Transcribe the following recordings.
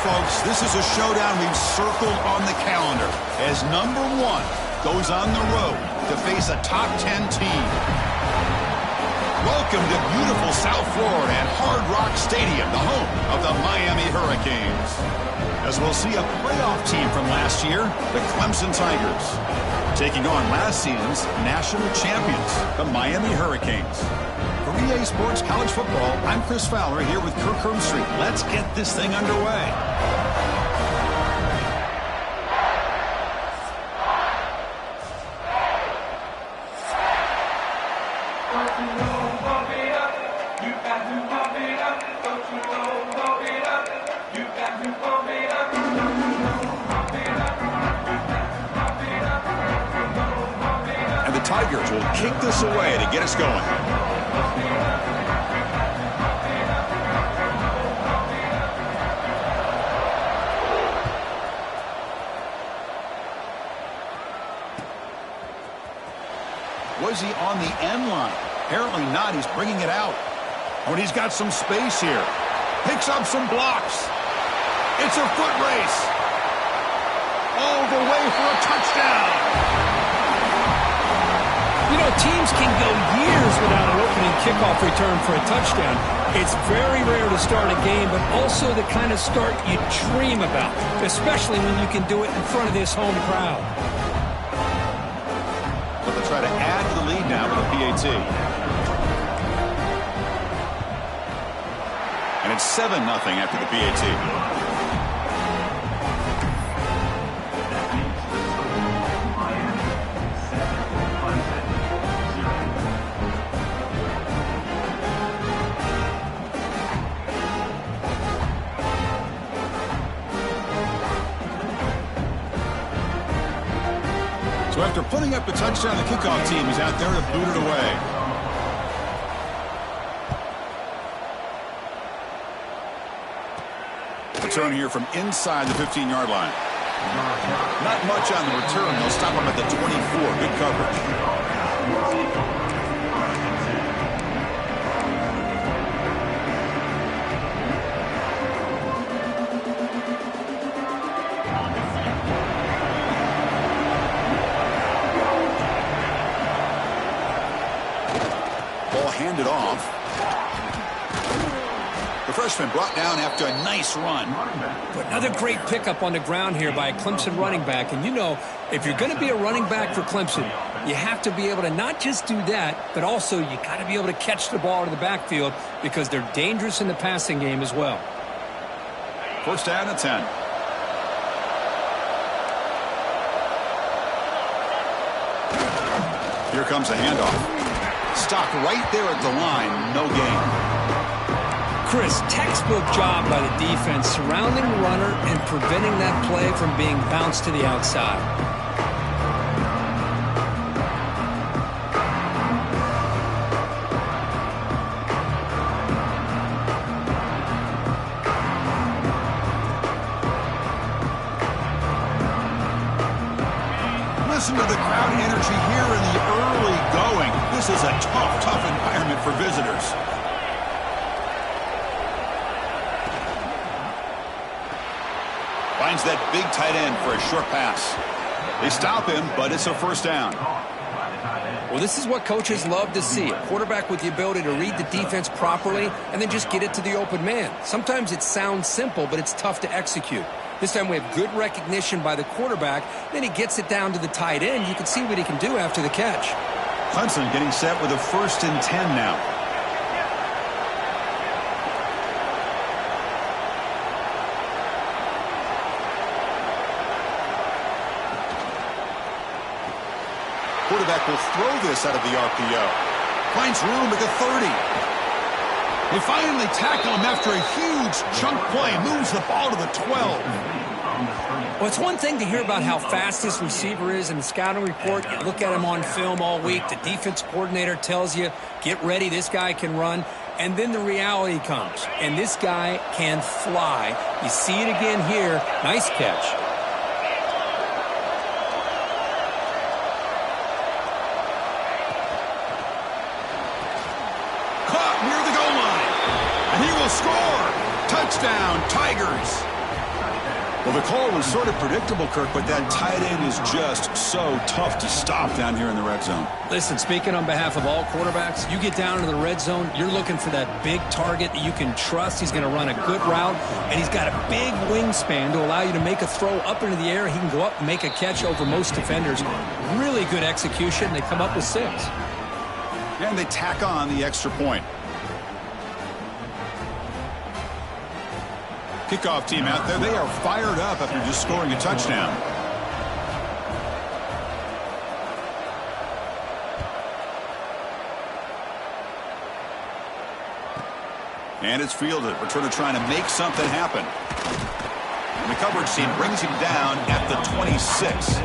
Folks, this is a showdown we've circled on the calendar as number 1 goes on the road to face a top 10 team. Welcome to beautiful South Florida and Hard Rock Stadium, the home of the Miami Hurricanes. As we'll see a playoff team from last year, the Clemson Tigers, taking on last season's national champions, the Miami Hurricanes. For EA Sports College Football, I'm Chris Fowler here with Kirk Hermstreet. Let's get this thing underway. And the Tigers will kick this away to get us going. Was he on the end line? Apparently not. He's bringing it out. Oh, and he's got some space here. Picks up some blocks. It's a foot race. All the way for a touchdown. You know, teams can go years without an opening kickoff return for a touchdown. It's very rare to start a game, but also the kind of start you dream about, especially when you can do it in front of this home crowd. But they'll try to add to the lead now with a PAT. And it's 7-0 after the PAT. So after putting up a touchdown, the kickoff team is out there to boot it away. Return here from inside the 15-yard line. Not much on the return. They'll stop him at the 24. Good coverage. Handed off. The freshman brought down after a nice run. But another great pickup on the ground here by a Clemson running back. And you know, if you're going to be a running back for Clemson, you have to be able to not just do that, but also you got to be able to catch the ball to the backfield because they're dangerous in the passing game as well. First down at 10. Here comes a handoff. Stopped right there at the line. No gain. Chris, textbook job by the defense surrounding the runner and preventing that play from being bounced to the outside. Listen to the crowd energy here in the early going. This is a tough environment for visitors. Finds that big tight end for a short pass. They stop him, but it's a first down. Well, this is what coaches love to see. A quarterback with the ability to read the defense properly and then just get it to the open man. Sometimes it sounds simple, but it's tough to execute. This time we have good recognition by the quarterback. Then he gets it down to the tight end. You can see what he can do after the catch. Clemson getting set with a 1st and 10 now. Quarterback will throw this out of the RPO. Finds room at the 30. They finally tackle him after a huge chunk play. Moves the ball to the 12. Well, it's one thing to hear about how fast this receiver is in the scouting report. You look at him on film all week. The defense coordinator tells you, get ready, this guy can run. And then the reality comes, and this guy can fly. You see it again here. Nice catch. Score! Touchdown, Tigers! Well, the call was sort of predictable, Kirk, but that tight end is just so tough to stop down here in the red zone. Listen, speaking on behalf of all quarterbacks, you get down into the red zone, you're looking for that big target that you can trust. He's going to run a good route, and he's got a big wingspan to allow you to make a throw up into the air. He can go up and make a catch over most defenders. Really good execution. They come up with 6. And they tack on the extra point. Kickoff team out there. They are fired up after just scoring a touchdown. And it's fielded. Returner trying to make something happen. And the coverage team brings him down at the 26.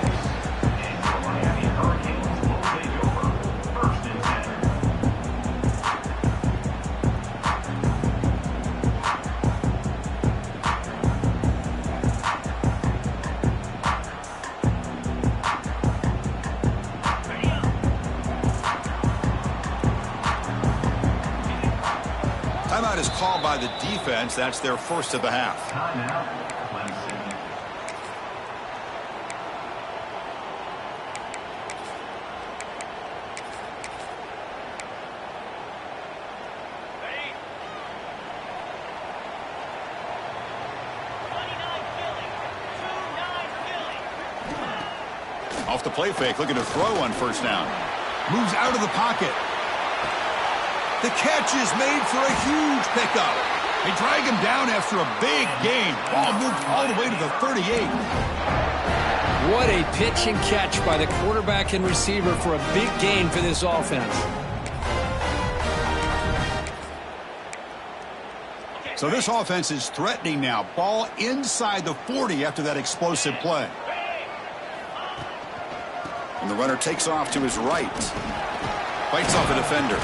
Timeout is called by the defense. That's their first of the half. Off the play fake, looking to throw on 1st down. Moves out of the pocket. The catch is made for a huge pickup. They drag him down after a big gain. Ball moved all the way to the 38. What a pitch and catch by the quarterback and receiver for a big gain for this offense. So this offense is threatening now. Ball inside the 40 after that explosive play. And the runner takes off to his right. Fights off a defender.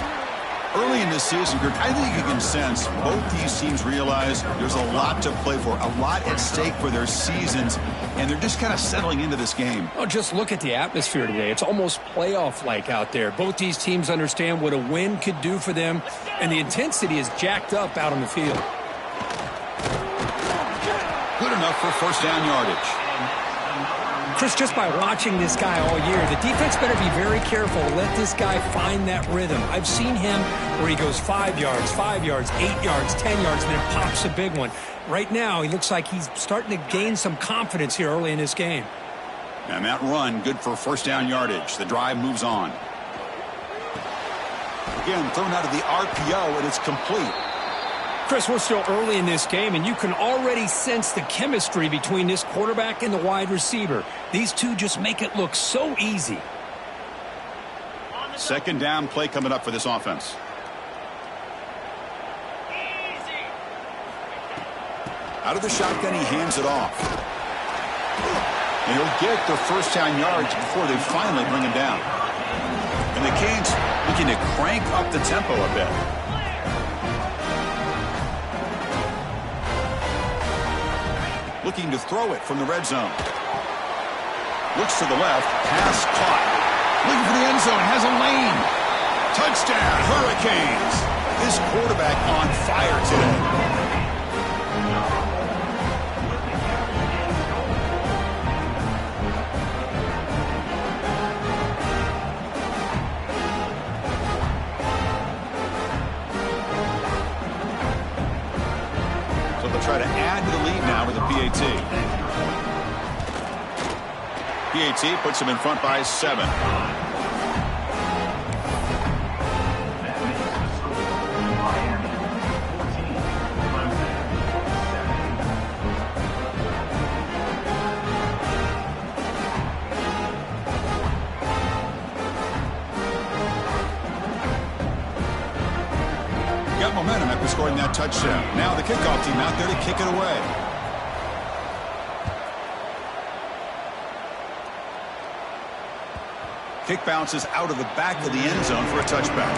Early in this season, Kirk, I think you can sense both these teams realize there's a lot to play for, a lot at stake for their seasons, and they're just kind of settling into this game. Oh, just look at the atmosphere today. It's almost playoff-like out there. Both these teams understand what a win could do for them, and the intensity is jacked up out on the field. Good enough for 1st down yardage. Chris, just by watching this guy all year, the defense better be very careful to let this guy find that rhythm. I've seen him where he goes 5 yards, 8 yards, 10 yards, and then pops a big one. Right now, he looks like he's starting to gain some confidence here early in this game. And that run, good for 1st down yardage. The drive moves on. Again, thrown out of the RPO, and it's complete. Chris, we're still early in this game, and you can already sense the chemistry between this quarterback and the wide receiver. These two just make it look so easy. 2nd down play coming up for this offense. Out of the shotgun, he hands it off. And he'll get their 1st down yards before they finally bring him down. And the Canes looking to crank up the tempo a bit. Looking to throw it from the red zone. Looks to the left. Pass caught. Looking for the end zone. Has a lane. Touchdown, Hurricanes. This quarterback on fire today. PAT puts him in front by 7. Got momentum after scoring that touchdown. Now the kickoff team out there to kick it away. Kick bounces out of the back of the end zone for a touchback.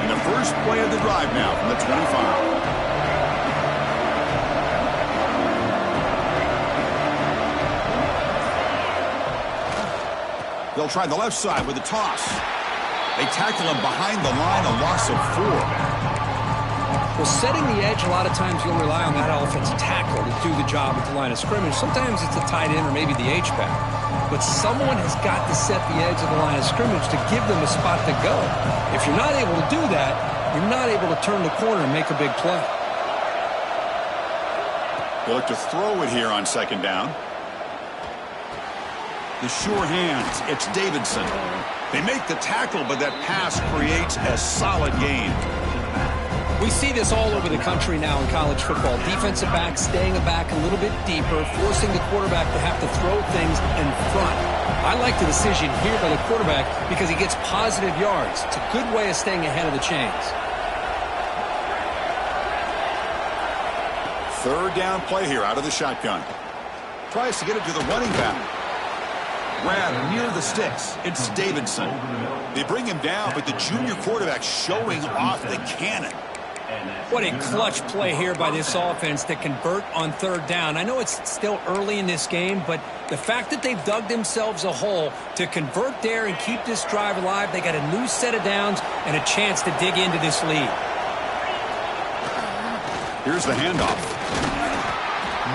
And the first play of the drive now from the 25. They'll try the left side with a toss. They tackle him behind the line, a loss of 4. Well, setting the edge, a lot of times you'll rely on that offensive tackle to do the job at the line of scrimmage. Sometimes it's a tight end or maybe the H-back. But someone has got to set the edge of the line of scrimmage to give them a spot to go. If you're not able to do that, you're not able to turn the corner and make a big play. They look to throw it here on second down. The sure hands, it's Davidson. They make the tackle, but that pass creates a solid gain. We see this all over the country now in college football. Defensive backs staying back a little bit deeper, forcing the quarterback to have to throw things in front. I like the decision here by the quarterback because he gets positive yards. It's a good way of staying ahead of the chains. Third down play here out of the shotgun. Tries to get it to the running back. Grab near the sticks. It's Davidson. They bring him down, but the junior quarterback showing off the cannon. What a clutch play here by this offense to convert on third down. I know it's still early in this game, but the fact that they've dug themselves a hole to convert there and keep this drive alive, they got a new set of downs and a chance to dig into this lead. Here's the handoff.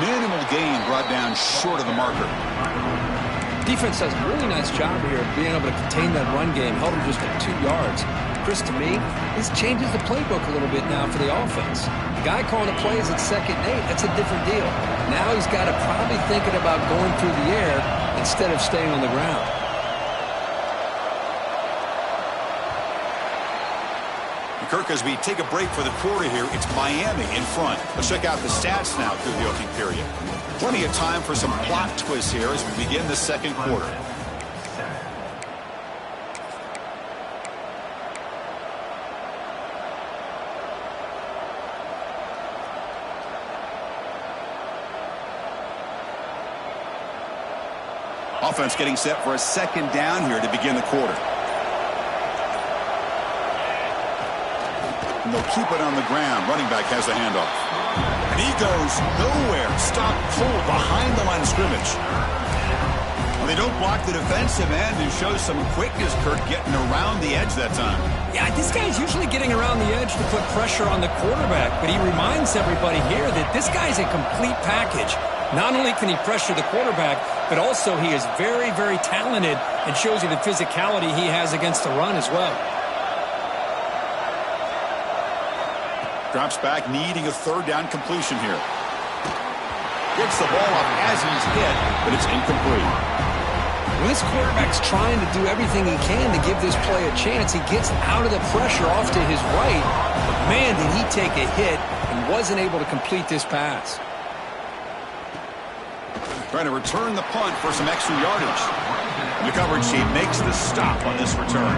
Minimal gain brought down short of the marker. Defense does a really nice job here of being able to contain that run game, held him just at 2 yards. Chris, to me, this changes the playbook a little bit now for the offense. The guy calling the plays at 2nd and 8, that's a different deal. Now he's got to probably thinking about going through the air instead of staying on the ground. Kirk, as we take a break for the quarter here, it's Miami in front. Let's check out the stats now through the opening period. Plenty of time for some plot twists here as we begin the second quarter. Offense getting set for a second down here to begin the quarter. And they'll keep it on the ground. Running back has the handoff. And he goes nowhere. Stop pulled behind the line of scrimmage. Well, they don't block the defensive end and show some quickness, Kirk, getting around the edge that time. Yeah, this guy's usually getting around the edge to put pressure on the quarterback, but he reminds everybody here that this guy's a complete package. Not only can he pressure the quarterback, but also he is very, very talented and shows you the physicality he has against the run as well. Drops back, needing a third down completion here. Gets the ball up as he's hit, but it's incomplete. When this quarterback's trying to do everything he can to give this play a chance, he gets out of the pressure off to his right. But man, did he take a hit and wasn't able to complete this pass. Trying to return the punt for some extra yardage. And the coverage team makes the stop on this return.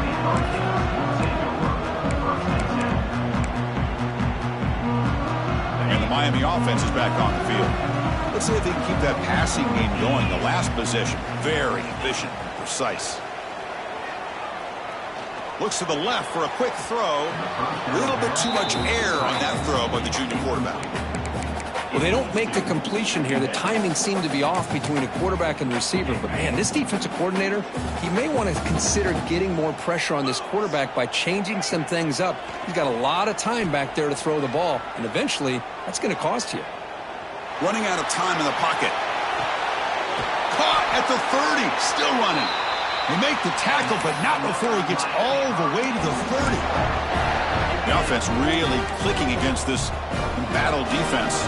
And the Miami offense is back on the field. Let's see if they can keep that passing game going. The last possession, very efficient and precise. Looks to the left for a quick throw. A little bit too much air on that throw by the junior quarterback. Well, they don't make the completion here. The timing seemed to be off between a quarterback and the receiver. But, man, this defensive coordinator, he may want to consider getting more pressure on this quarterback by changing some things up. He's got a lot of time back there to throw the ball, and eventually that's going to cost you. Running out of time in the pocket. Caught at the 30, still running. They make the tackle, but not before he gets all the way to the 30. The offense really clicking against this embattled defense.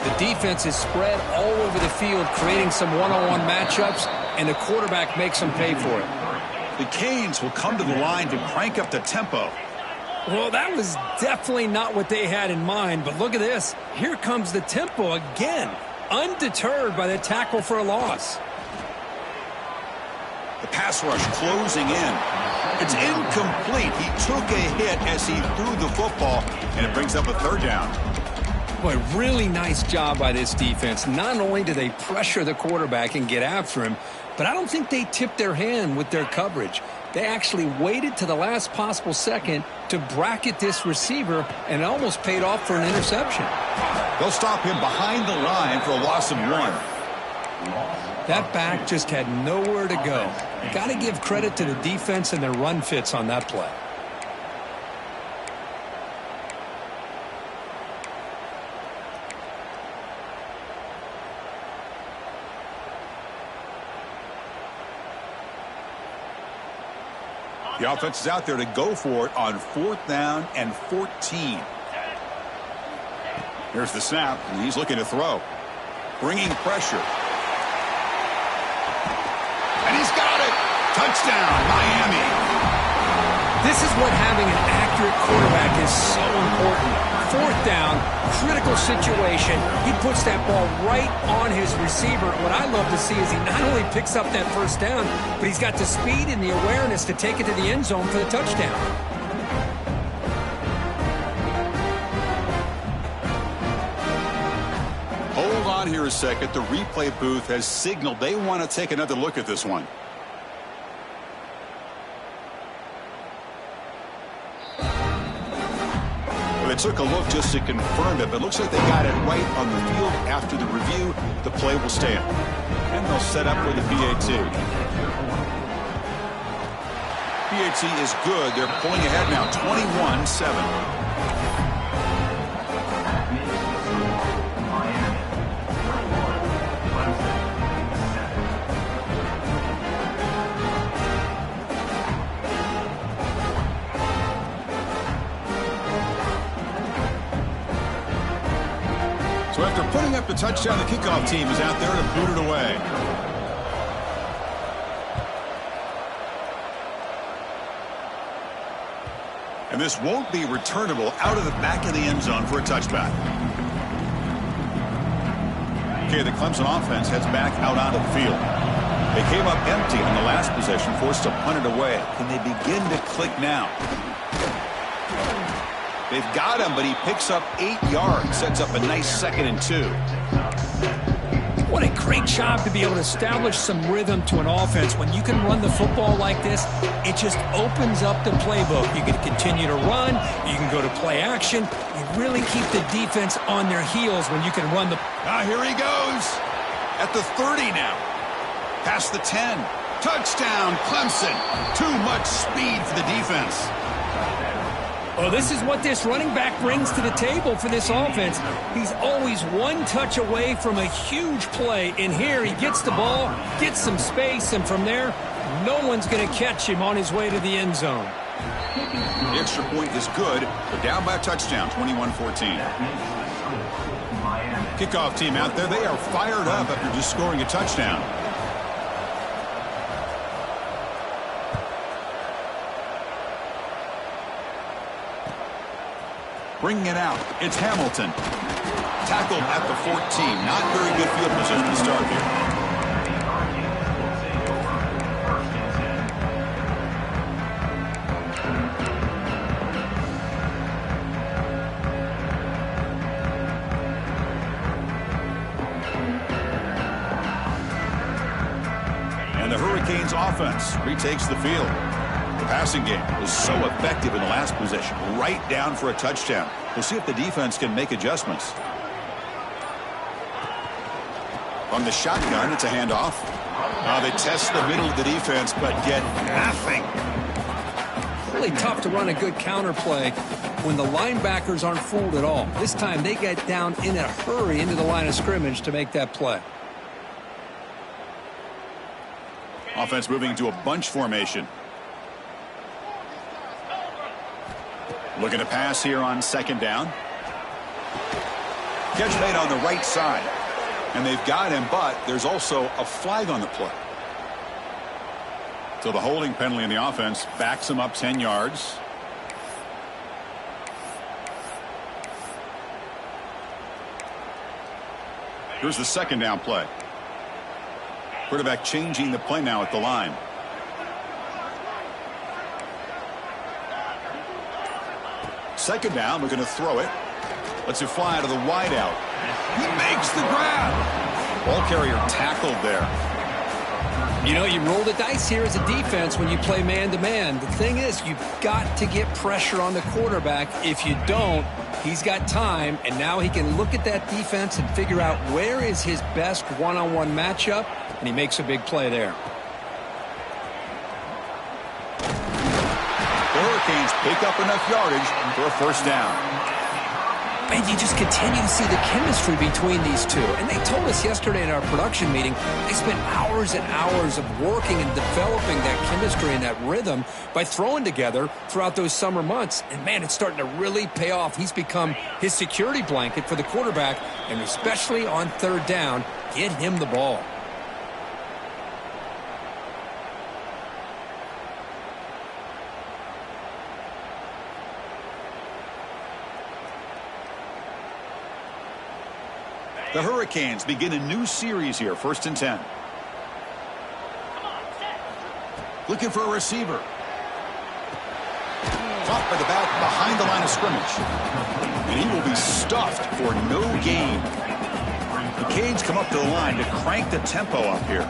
The defense is spread all over the field, creating some one-on-one matchups, and the quarterback makes them pay for it. The Canes will come to the line to crank up the tempo. Well, that was definitely not what they had in mind, but look at this. Here comes the tempo again, undeterred by the tackle for a loss. The pass rush closing in. It's incomplete. He took a hit as he threw the football, and it brings up a third down. Boy, really nice job by this defense. Not only do they pressure the quarterback and get after him, but I don't think they tipped their hand with their coverage. They actually waited to the last possible second to bracket this receiver, and it almost paid off for an interception. They'll stop him behind the line for a loss of 1. That back just had nowhere to go. Got to give credit to the defense and their run fits on that play. The offense is out there to go for it on 4th down and 14. Here's the snap, and he's looking to throw. Bringing pressure. And he's got it. Touchdown, Miami. This is what having an accurate quarterback is so important. 4th down, critical situation. He puts that ball right on his receiver. What I love to see is he not only picks up that 1st down, but he's got the speed and the awareness to take it to the end zone for the touchdown. Hold on here a second. The replay booth has signaled they want to take another look at this one. They took a look just to confirm it, but it looks like they got it right on the field. After the review, the play will stand. And they'll set up for the PAT. PAT is good. They're pulling ahead now, 21-7. So after putting up the touchdown, the kickoff team is out there to boot it away. And this won't be returnable out of the back of the end zone for a touchback. Okay, the Clemson offense heads back out onto the field. They came up empty on the last possession, forced to punt it away. Can they begin to click now? They've got him, but he picks up 8 yards, sets up a nice 2nd and 2. What a great job to be able to establish some rhythm to an offense. When you can run the football like this, it just opens up the playbook. You can continue to run. You can go to play action. You really keep the defense on their heels when you can run the... Here he goes. At the 30 now. Past the 10. Touchdown, Clemson. Too much speed for the defense. Well, this is what this running back brings to the table for this offense. He's always one touch away from a huge play. And here he gets the ball, gets some space, and from there, no one's going to catch him on his way to the end zone. The extra point is good. They're down by a touchdown, 21-14. Kickoff team out there. They are fired up after just scoring a touchdown. Bringing it out. It's Hamilton. Tackled at the 14. Not very good field position to start here. And the Hurricanes offense retakes the field. The passing game was so effective in the last possession, right down for a touchdown. We'll see if the defense can make adjustments. From the shotgun, it's a handoff. They test the middle of the defense, but get nothing. Really tough to run a good counter play when the linebackers aren't fooled at all. This time they get down in a hurry into the line of scrimmage to make that play. Offense moving into a bunch formation. Looking to pass here on second down. Catch made on the right side. And they've got him, but there's also a flag on the play. So the holding penalty in the offense backs him up 10 yards. Here's the second down play. Quarterback changing the play now at the line. Second down, we're going to throw it. Lets it fly to the wide out. He makes the grab. Ball carrier tackled there. You know, you roll the dice here as a defense when you play man-to-man. The thing is, you've got to get pressure on the quarterback. If you don't, he's got time, and now he can look at that defense and figure out where is his best one-on-one matchup, and he makes a big play there. The Hurricanes pick up enough yardage for a first down. And you just continue to see the chemistry between these two. And they told us yesterday in our production meeting, they spent hours and hours of working and developing that chemistry and that rhythm by throwing together throughout those summer months. And, man, it's starting to really pay off. He's become his security blanket for the quarterback, and especially on third down, get him the ball. The Hurricanes begin a new series here, 1st and 10. Looking for a receiver. Caught by the back behind the line of scrimmage. And he will be stuffed for no gain. The Canes come up to the line to crank the tempo up here.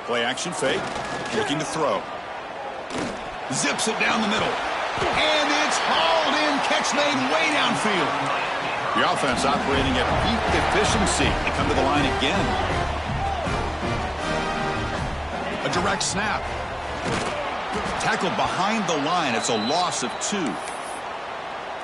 Play action fake. Looking to throw. Zips it down the middle. And it's hauled in. Catch made way downfield. The offense operating at peak efficiency. They come to the line again. A direct snap. Tackled behind the line. It's a loss of 2.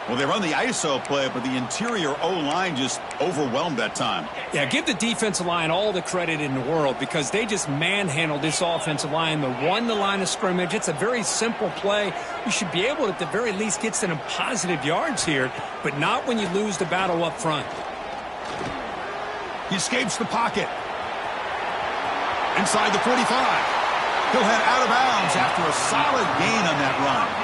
Well, they run the ISO play, but the interior O-line just overwhelmed that time. Yeah, give the defensive line all the credit in the world because they just manhandled this offensive line. They won the line of scrimmage. It's a very simple play. You should be able to, at the very least, get some positive yards here, but not when you lose the battle up front. He escapes the pocket. Inside the 45. He'll head out of bounds after a solid gain on that run.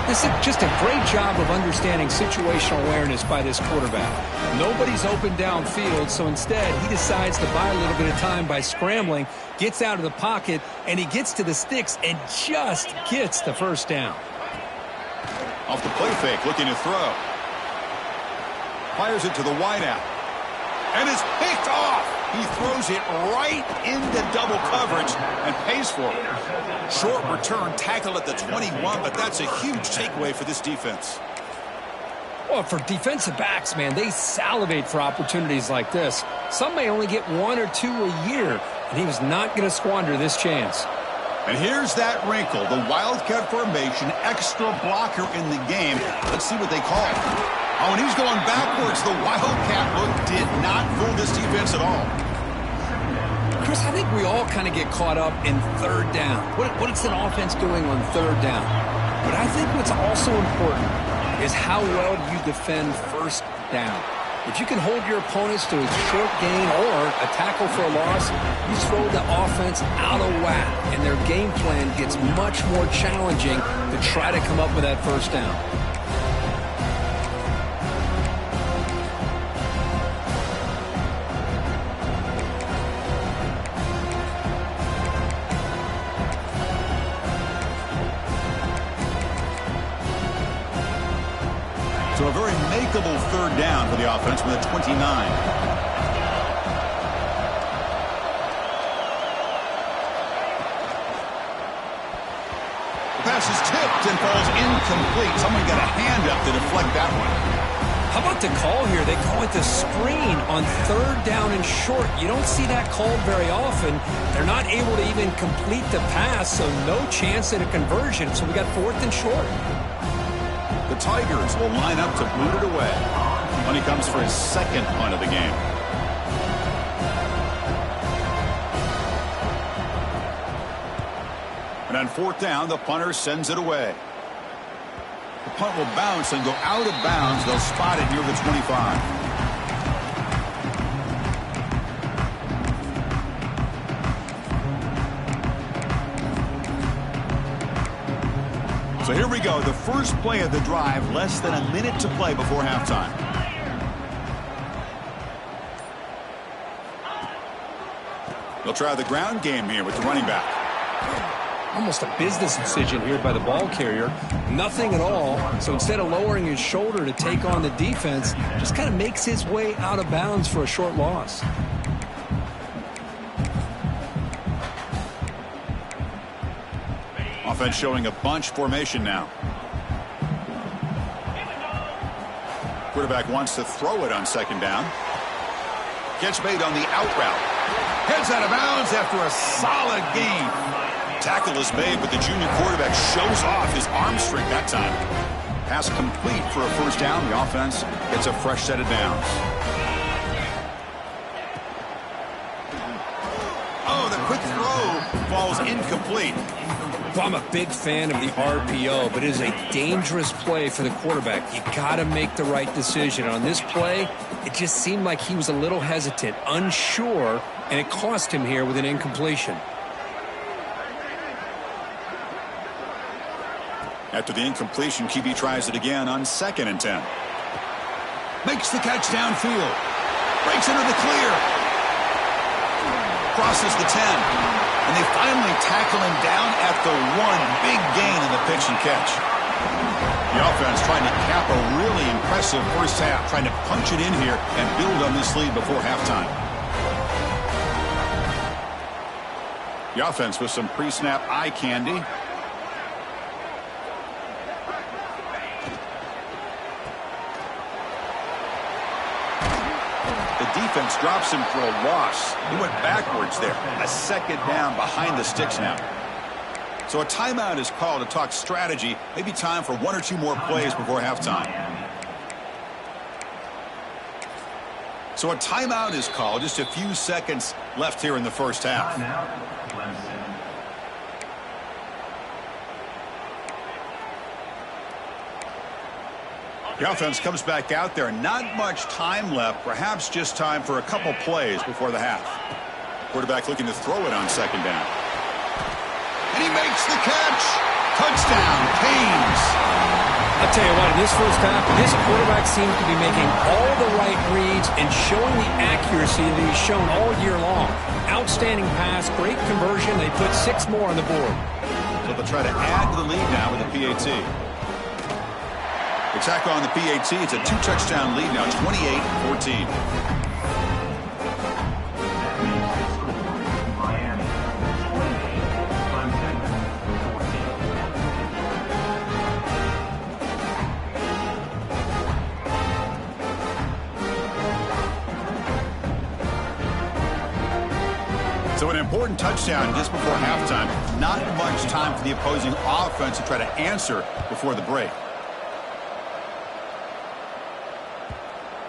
This is just a great job of understanding situational awareness by this quarterback. Nobody's open downfield, so instead he decides to buy a little bit of time by scrambling, gets out of the pocket, and he gets to the sticks and just gets the first down. Off the play fake, looking to throw. Fires it to the wideout. And it's picked off. He throws it right into double coverage and pays for it. Short return tackle at the 21, but that's a huge takeaway for this defense. Well, for defensive backs, man, they salivate for opportunities like this. Some may only get 1 or 2 a year, and he was not going to squander this chance. And here's that wrinkle, the Wildcat formation, extra blocker in the game. Let's see what they call it. Oh, and he's going backwards. The Wildcat look did not fool this defense at all. Chris, I think we all kind of get caught up in third down. What is an offense doing on third down? But I think what's also important is how well you defend first down. If you can hold your opponents to a short gain or a tackle for a loss, you throw the offense out of whack, and their game plan gets much more challenging to try to come up with that first down. So a very makeable third down for the offense with a 29. The pass is tipped and falls incomplete. Someone got a hand up to deflect that one. How about the call here? They call it the screen on third down and short. You don't see that called very often. They're not able to even complete the pass, so no chance at a conversion. So we got 4th and short. The Tigers will line up to boot it away when he comes for his second punt of the game. And on fourth down, the punter sends it away. The punt will bounce and go out of bounds. They'll spot it near the 25. So here we go, the first play of the drive, less than a minute to play before halftime. They'll try the ground game here with the running back. Almost a business decision here by the ball carrier. Nothing at all. So instead of lowering his shoulder to take on the defense, just kind of makes his way out of bounds for a short loss. Offense showing a bunch formation now. Quarterback wants to throw it on second down. Catch made on the out route. Heads out of bounds after a solid gain. Tackle is made, but the junior quarterback shows off his arm strength that time. Pass complete for a first down. The offense gets a fresh set of downs. Oh, the quick throw falls incomplete. Well, I'm a big fan of the RPO, but it is a dangerous play for the quarterback. You got to make the right decision. On this play, it just seemed like he was a little hesitant, unsure, and it cost him here with an incompletion. After the incompletion, QB tries it again on 2nd and 10. Makes the catch downfield. Breaks into the clear. Crosses the 10. And they finally tackle him down at the 1. Big gain in the pitch and catch. The offense trying to cap a really impressive first half, trying to punch it in here and build on this lead before halftime. The offense with some pre-snap eye candy. Defense drops him for a loss. He went backwards there. A second down behind the sticks now. So a timeout is called to talk strategy. Maybe time for 1 or 2 more plays before halftime. So a timeout is called. Just a few seconds left here in the first half. The offense comes back out there. Not much time left. Perhaps just time for a couple plays before the half. Quarterback looking to throw it on second down. And he makes the catch. Touchdown, Canes. I'll tell you what, in this first half, this quarterback seems to be making all the right reads and showing the accuracy that he's shown all year long. Outstanding pass, great conversion. They put 6 more on the board. So they'll try to add to the lead now with the PAT. The tack on the PAT, it's a 2-touchdown lead now, 28-14. So an important touchdown just before halftime. Not much time for the opposing offense to try to answer before the break.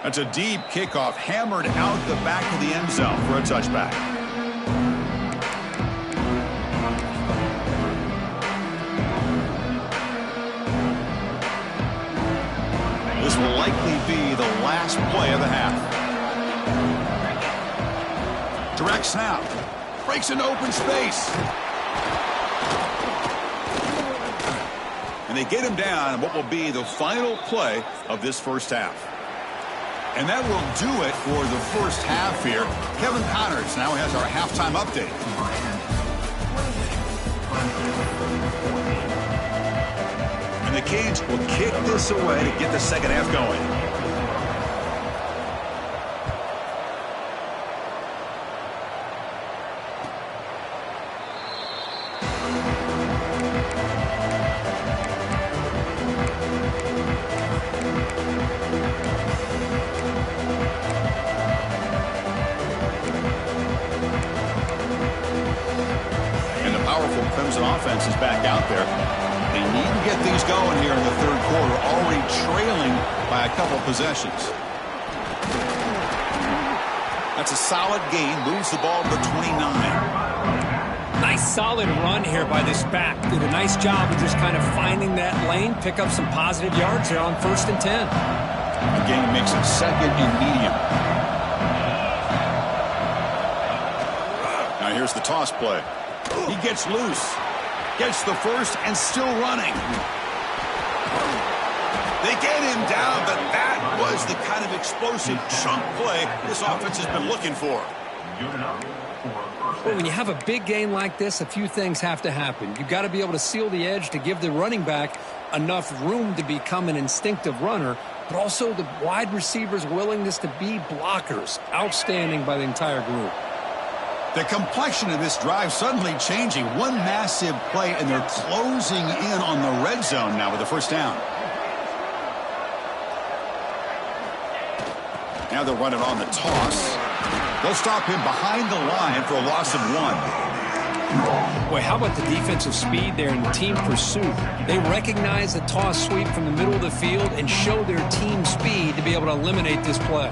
That's a deep kickoff, hammered out the back of the end zone for a touchback. This will likely be the last play of the half. Direct snap. Breaks into open space. And they get him down in what will be the final play of this first half. And that will do it for the first half here. Kevin Connors now has our halftime update. And the Canes will kick this away to get the second half going. Offense is back out there. They need to get things going here in the third quarter, already trailing by a couple possessions. That's a solid gain, moves the ball to 29. Nice solid run here by this back. Did a nice job of just kind of finding that lane, pick up some positive yards there on 1st and 10. The game makes it 2nd and medium. Now here's the toss play. He gets loose. Gets the first and still running. They get him down, but that was the kind of explosive chunk play this offense has been looking for. Well, when you have a big gain like this, a few things have to happen. You've got to be able to seal the edge to give the running back enough room to become an instinctive runner, but also the wide receiver's willingness to be blockers. Outstanding by the entire group. The complexion of this drive suddenly changing. One massive play, and they're closing in on the red zone now with the first down. Now they'll run it on the toss. They'll stop him behind the line for a loss of 1. Boy, how about the defensive speed there in the team pursuit? They recognize the toss sweep from the middle of the field and show their team speed to be able to eliminate this play.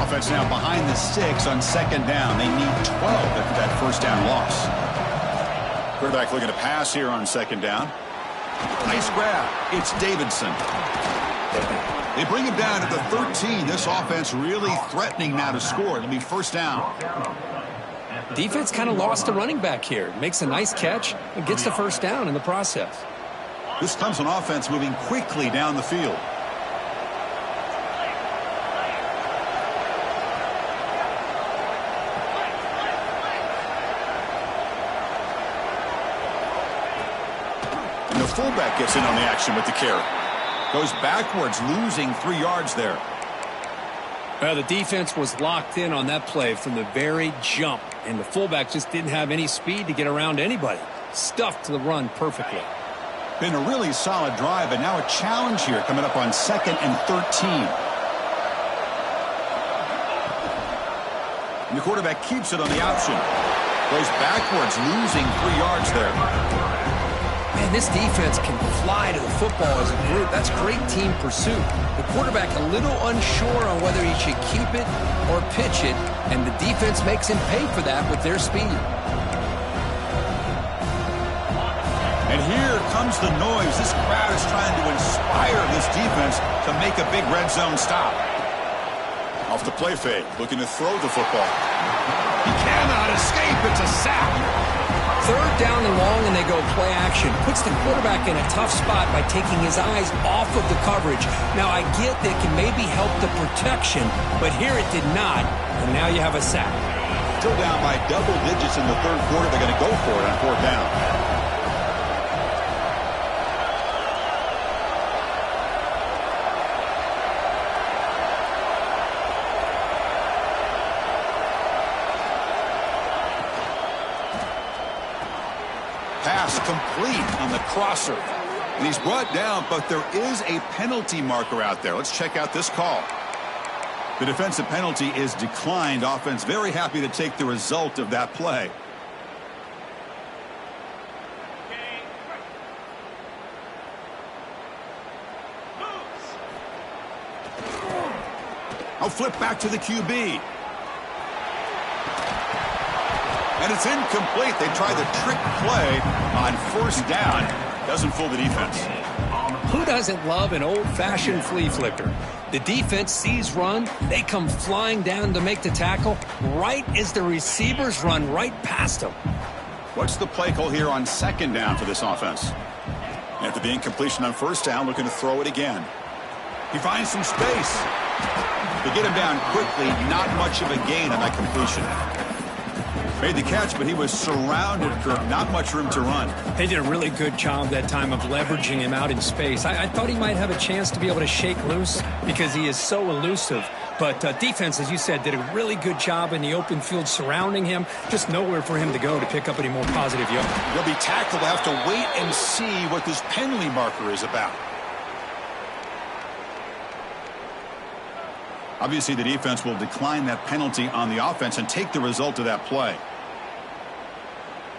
Offense now behind the 6 on 2nd down. They need 12 after that first down loss. Quarterback looking to pass here on 2nd down. Nice grab. It's Davidson. They bring him down at the 13. This offense really threatening now to score. It'll be first down. Defense kind of lost a running back here. Makes a nice catch and gets the first down in the process. This comes on offense moving quickly down the field. The fullback gets in on the action with the carry. Goes backwards, losing 3 yards there. Well, the defense was locked in on that play from the very jump, and the fullback just didn't have any speed to get around anybody. Stuffed the run perfectly. Been a really solid drive, and now a challenge here coming up on 2nd and 13. And the quarterback keeps it on the option. Goes backwards, losing 3 yards there. Man, this defense can fly to the football as a group. That's great team pursuit. The quarterback a little unsure on whether he should keep it or pitch it, and the defense makes him pay for that with their speed. And here comes the noise. This crowd is trying to inspire this defense to make a big red zone stop. Off the play fake, looking to throw the football. He cannot escape. It's a sack. 3rd down and long, and they go play action. Puts the quarterback in a tough spot by taking his eyes off of the coverage. Now, I get that can maybe help the protection, but here it did not, and now you have a sack. Still down by double digits in the 3rd quarter. They're going to go for it on 4th down. Pass complete on the crosser. And he's brought down, but there is a penalty marker out there. Let's check out this call. The defensive penalty is declined. Offense very happy to take the result of that play. I'll flip back to the QB. And it's incomplete. They try the trick play on 1st down. Doesn't fool the defense. Who doesn't love an old-fashioned flea flicker? The defense sees run. They come flying down to make the tackle right as the receivers run right past them. What's the play call here on 2nd down for this offense? After the incompletion on 1st down, looking to throw it again. He finds some space. They get him down quickly. Not much of a gain on that completion. Made the catch, but he was surrounded, Kirk. Not much room to run. They did a really good job that time of leveraging him out in space. I thought he might have a chance to be able to shake loose because he is so elusive. But defense, as you said, did a really good job in the open field surrounding him. Just nowhere for him to go to pick up any more positive yards. He'll be tackled. They'll have to wait and see what this penalty marker is about. Obviously, the defense will decline that penalty on the offense and take the result of that play.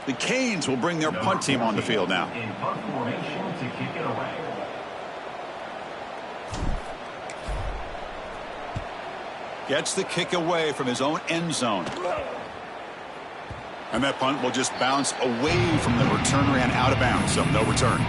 The Canes will bring their punt team on the field now. In punt formation to kick it away. Gets the kick away from his own end zone. And that punt will just bounce away from the returner and out of bounds, so no return.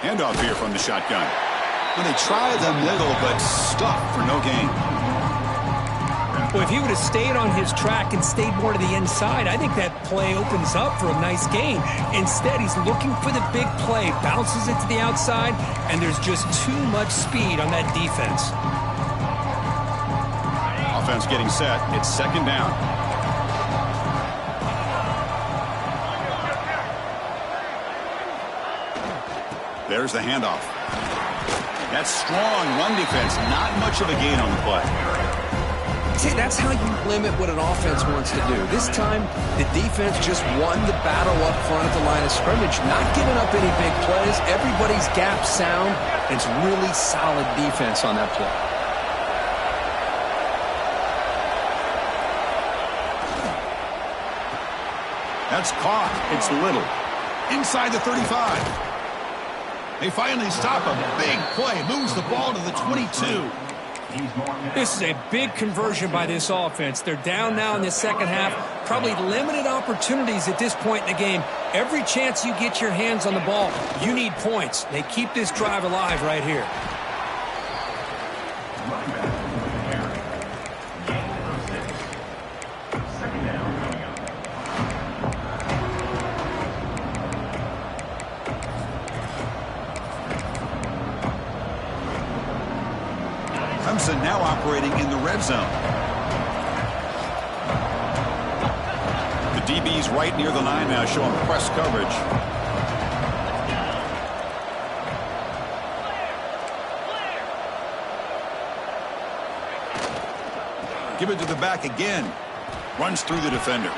Handoff here from the shotgun. When they try the middle, but stuck for no gain. Well, if he would have stayed on his track and stayed more to the inside, I think that play opens up for a nice gain. Instead, he's looking for the big play, bounces it to the outside, and there's just too much speed on that defense. Offense getting set. It's second down. There's the handoff. That's strong run defense. Not much of a gain on the play. See, that's how you limit what an offense wants to do. This time, the defense just won the battle up front at the line of scrimmage, not giving up any big plays. Everybody's gap sound. It's really solid defense on that play. That's caught. It's Little. Inside the 35. They finally stop a big play. Moves the ball to the 22. This is a big conversion by this offense. They're down now in the second half. Probably limited opportunities at this point in the game. Every chance you get your hands on the ball, you need points. They keep this drive alive right here. Clemson now operating in the red zone. The DB's right near the line now, showing press coverage. Give it to the back again. Runs through the defender.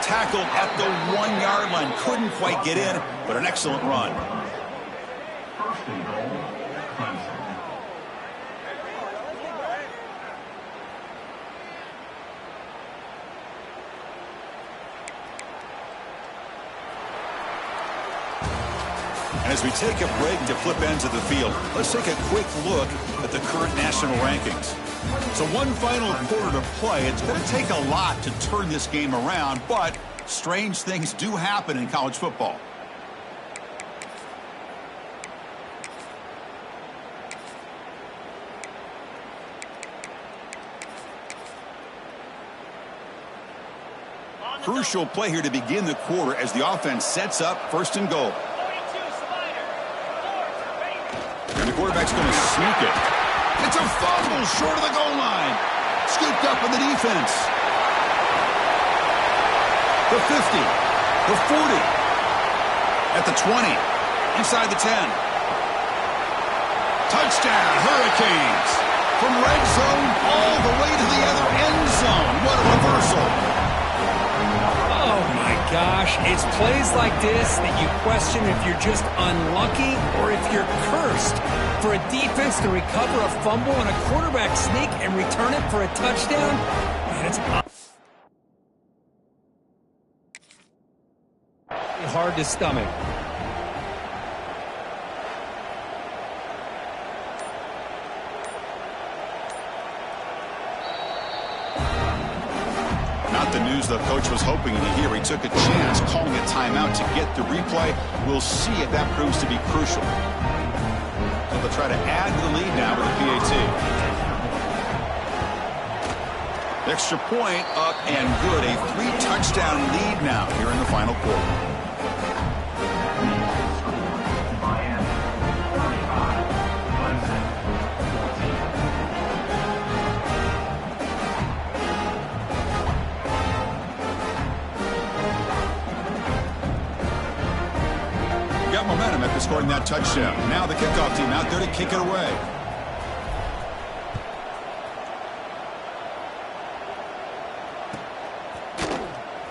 Tackled at the 1 yard line. Couldn't quite get in, but an excellent run. As we take a break to flip ends of the field, let's take a quick look at the current national rankings. So one final quarter to play. It's going to take a lot to turn this game around, but strange things do happen in college football. Crucial play here to begin the quarter as the offense sets up first and goal. And the quarterback's going to sneak it. It's a fumble short of the goal line. Scooped up in the defense. The 50. The 40. At the 20. Inside the 10. Touchdown, Hurricanes. From red zone all the way to the other end zone. What a reversal. Oh, my gosh. It's plays like this that you question if you're just unlucky or if you're cursed. For a defense to recover a fumble and a quarterback sneak and return it for a touchdown, man, it's hard to stomach. Not the news the coach was hoping to hear. He took a chance calling a timeout to get the replay. We'll see if that proves to be crucial. So they'll try to add to the lead now with a PAT. Extra point up and good. A 3-touchdown lead now here in the final quarter. Momentum after scoring that touchdown. Now the kickoff team out there to kick it away.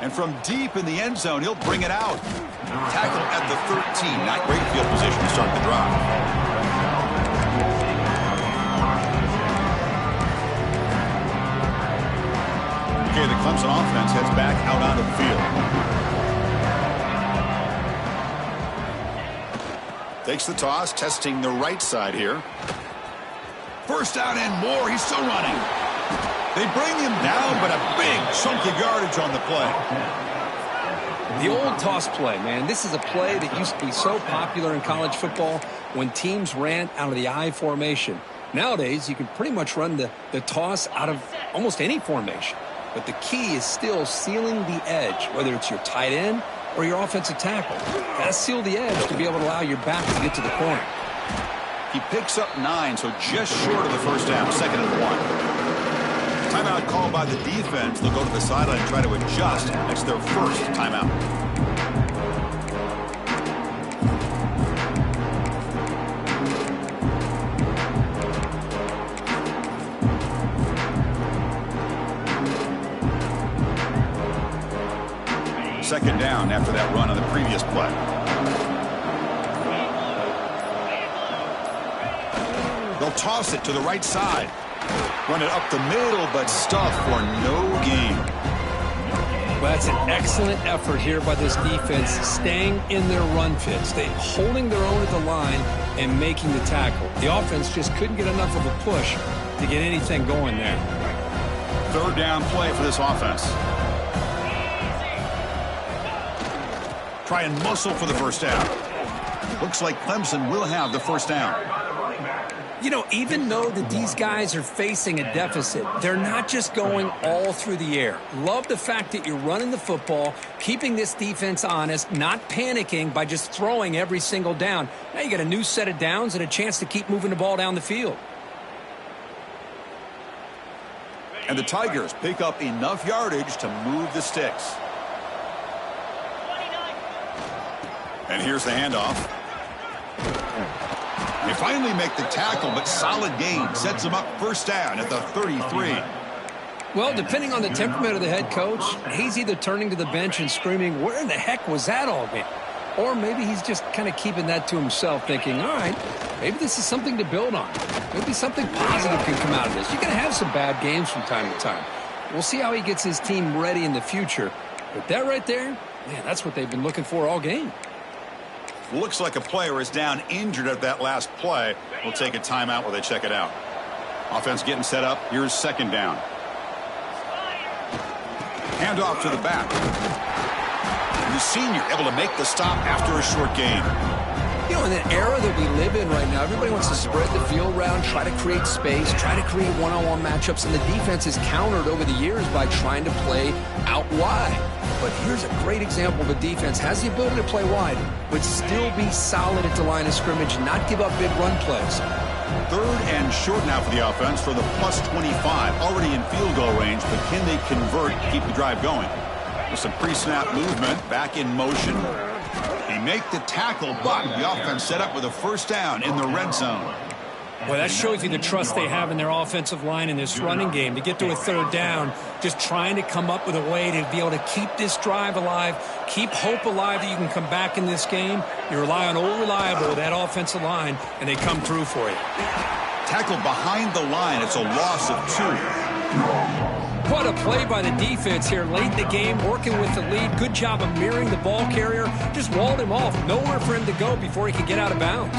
And from deep in the end zone, he'll bring it out. Tackle at the 13. Not great field position to start the drive. Clemson offense heads back out onto the field. Takes the toss, testing the right side here. First down and more. He's still running. They bring him down, but a big chunk of yardage on the play. The old toss play, man. This is a play that used to be so popular in college football when teams ran out of the I formation. Nowadays, you can pretty much run the toss out of almost any formation. But the key is still sealing the edge, whether it's your tight end or your offensive tackle. Got to seal the edge to be able to allow your back to get to the corner. He picks up 9, so just short of the first down, 2nd and 1. Timeout called by the defense. They'll go to the sideline and try to adjust. That's their first timeout. Second down after that run on the previous play. They'll toss it to the right side. Run it up the middle, but stuffed for no gain. Well, that's an excellent effort here by this defense, staying in their run fits. They holding their own at the line and making the tackle. The offense just couldn't get enough of a push to get anything going there. Third down play for this offense. Try and muscle for the first down. Looks like Clemson will have the first down. You know, even though that these guys are facing a deficit, they're not just going all through the air. Love the fact that you're running the football, keeping this defense honest, not panicking by just throwing every single down. Now you got a new set of downs and a chance to keep moving the ball down the field. And the Tigers pick up enough yardage to move the sticks. And here's the handoff. They finally make the tackle, but solid gain sets them up first down at the 33. Well, depending on the temperament of the head coach, he's either turning to the bench and screaming, where in the heck was that all game? Or maybe he's just kind of keeping that to himself, thinking, all right, maybe this is something to build on. Maybe something positive can come out of this. You're going to have some bad games from time to time. We'll see how he gets his team ready in the future. But that right there, man, that's what they've been looking for all game. Looks like a player is down injured at that last play. We'll take a timeout while they check it out. Offense getting set up. Here's second down. Handoff to the back. The senior able to make the stop after a short gain. You know, in the era that we live in right now, everybody wants to spread the field around, try to create space, try to create one-on-one matchups, and the defense is countered over the years by trying to play out wide. But here's a great example of a defense has the ability to play wide, but still be solid at the line of scrimmage and not give up big run plays. Third and short now for the offense for the plus 25. Already in field goal range, but can they convert to keep the drive going? With some pre-snap movement, back in motion. They make the tackle, but the offense set up with a first down in the red zone. Well, that shows you the trust they have in their offensive line in this running game. To get to a third down, just trying to come up with a way to be able to keep this drive alive, keep hope alive that you can come back in this game. You rely on old reliable, that offensive line, and they come through for you. Tackled behind the line. It's a loss of 2. What a play by the defense here late in the game, working with the lead. Good job of mirroring the ball carrier. Just walled him off. Nowhere for him to go before he could get out of bounds.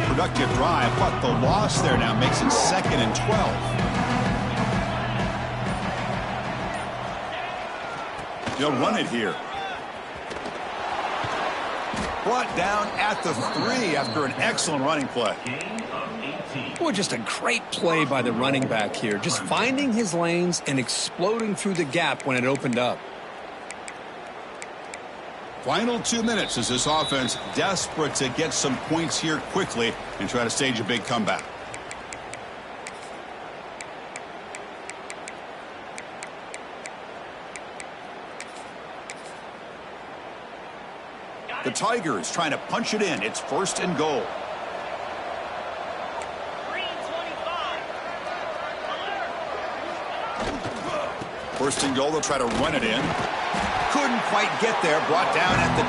Productive drive, but the loss there now makes it 2nd and 12. They'll run it here. Brought down at the 3 after an excellent running play. Boy, just a great play by the running back here. Just finding his lanes and exploding through the gap when it opened up. Final 2 minutes as this offense desperate to get some points here quickly and try to stage a big comeback. The Tigers trying to punch it in. It's 1st and goal. First and goal, they'll try to run it in. Couldn't quite get there, brought down at the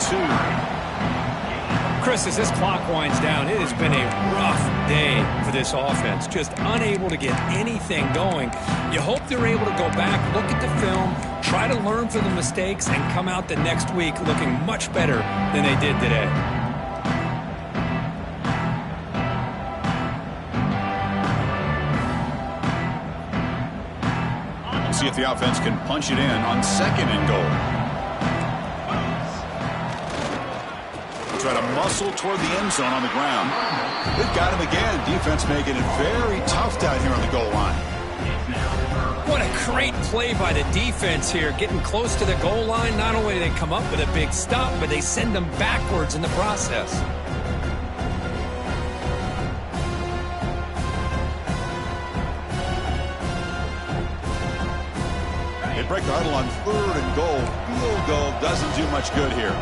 2. Chris, as this clock winds down, it has been a rough day for this offense. Just unable to get anything going. You hope they're able to go back, look at the film, try to learn from the mistakes, and come out the next week looking much better than they did today. See if the offense can punch it in on second and goal. Try to muscle toward the end zone on the ground. They've got him again. Defense making it very tough down here on the goal line. What a great play by the defense here. Getting close to the goal line, not only do they come up with a big stop, but they send them backwards in the process. They break the huddle on third and goal. Field goal doesn't do much good here.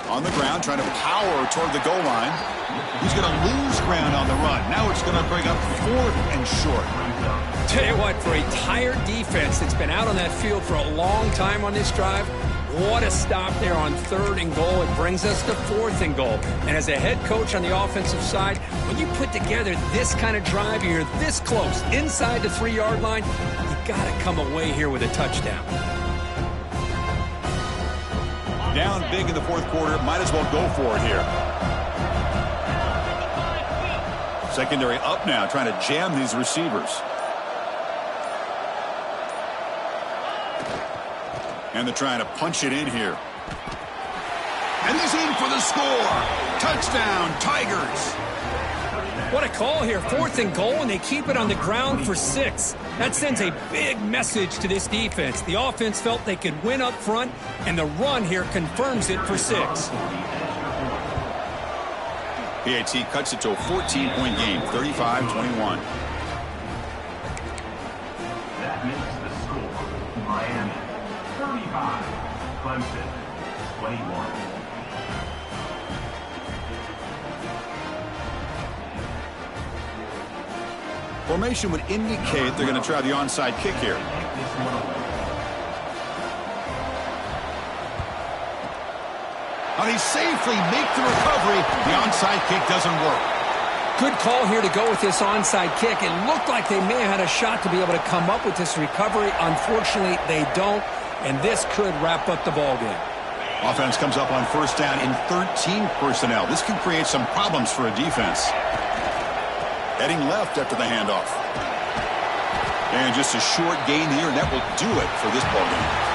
On the ground, trying to power toward the goal line. He's going to lose ground on the run. Now it's going to bring up fourth and short. Tell you what, for a tired defense that's been out on that field for a long time on this drive, what a stop there on third and goal. It brings us to fourth and goal. And as a head coach on the offensive side, when you put together this kind of drive, you're this close, inside the 3-yard line, you got to come away here with a touchdown. Down big in the fourth quarter. Might as well go for it here. Secondary up now, trying to jam these receivers. And they're trying to punch it in here. And he's in for the score. Touchdown, Tigers. What a call here. Fourth and goal, and they keep it on the ground for 6. That sends a big message to this defense. The offense felt they could win up front, and the run here confirms it for 6. PAT cuts it to a 14-point game, 35-21. That makes the score Miami 35, Clemson 21. Formation would indicate they're going to try the onside kick here. How they safely make the recovery. The onside kick doesn't work. Good call here to go with this onside kick. It looked like they may have had a shot to be able to come up with this recovery. Unfortunately, they don't, and this could wrap up the ballgame. Offense comes up on first down in 13 personnel. This can create some problems for a defense. Heading left after the handoff. And just a short gain here, and that will do it for this ballgame.